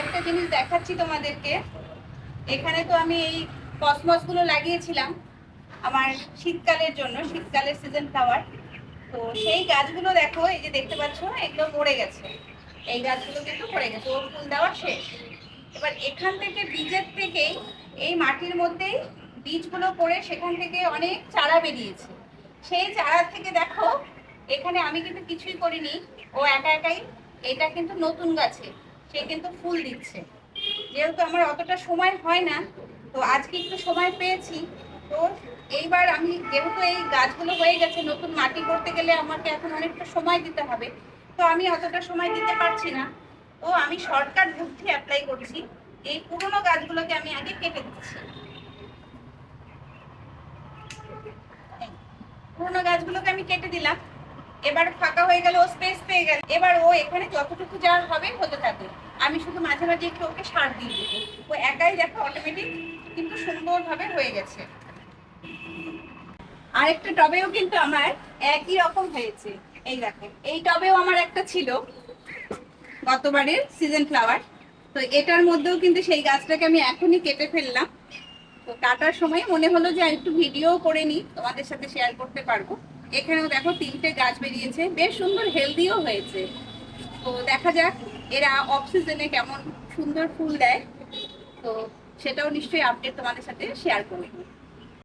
আরেকটা জিনিস দেখাচ্ছি তোমাদেরকে। এখানে তো আমি এই কসমস গুলো লাগিয়েছিলাম আমার শীতকালের জন্য, শীতকালের সিজন ফ্লাওয়ার। তো সেই গাছগুলো দেখো, এই যে দেখতে পাচ্ছ এগুলো মরে গেছে। এই গাছগুলো কিন্তু মরে গেছে, ওর ফুল দেওয়া শেষ। এবার এখান থেকে বীজের থেকেই, এই মাটির মধ্যেই বীজগুলো পড়ে সেখান থেকে অনেক চারা বেরিয়েছে। সেই চারা থেকে দেখো, এখানে আমি কিন্তু কিছুই করিনি, ও একা একাই, এটা কিন্তু নতুন গাছে সে কিন্তু ফুল দিচ্ছে। যেহেতু আমার অতটা সময় হয় না, তো আজকে একটু সময় পেয়েছি। তো এইবার আমি যেহেতু এই গাছগুলো হয়ে গেছে, নতুন মাটি করতে গেলে আমাকে এখন অনেকটা সময় দিতে হবে, তো আমি অতটা সময় দিতে পারছি না। তো আমি শর্টকাট বুদ্ধি অ্যাপ্লাই করছি, এই পুরোনো গাছগুলোকে আমি আগে কেটে দিচ্ছি। পুরোনো গাছগুলোকে আমি কেটে দিলাম। এবার ফাঁকা হয়ে গেল, ও স্পেস পেয়ে গেল। এবার ও এখানে যতটুকু যা হবে হতে থাকবে, আমি শুধু মাঝে মাঝে একটু ওকে সার দিয়ে দেবো। ও একাই দেখো অটোমেটিক কিন্তু সুন্দরভাবে হয়ে গেছে। আরেকটা টবেও কিন্তু আমার একই রকম হয়েছে। এই দেখো, এই টবেও আমার একটা ছিল গতবারের সিজন ফ্লাওয়ার। তো এটার মধ্যেও কিন্তু সেই গাছটাকে আমি এখনই কেটে ফেললাম। তো কাটার সময় মনে হলো যে একটু ভিডিও করে নিই, তোমাদের সাথে শেয়ার করতে পারবো। এখানেও দেখো 3টে গাছ বেরিয়েছে, বেশ সুন্দর হেলদিও হয়েছে। তো দেখা যাক এরা অফ সিজনে কেমন সুন্দর ফুল দেয়। তো সেটাও নিশ্চয়ই আপডেট তোমাদের সাথে শেয়ার করবো।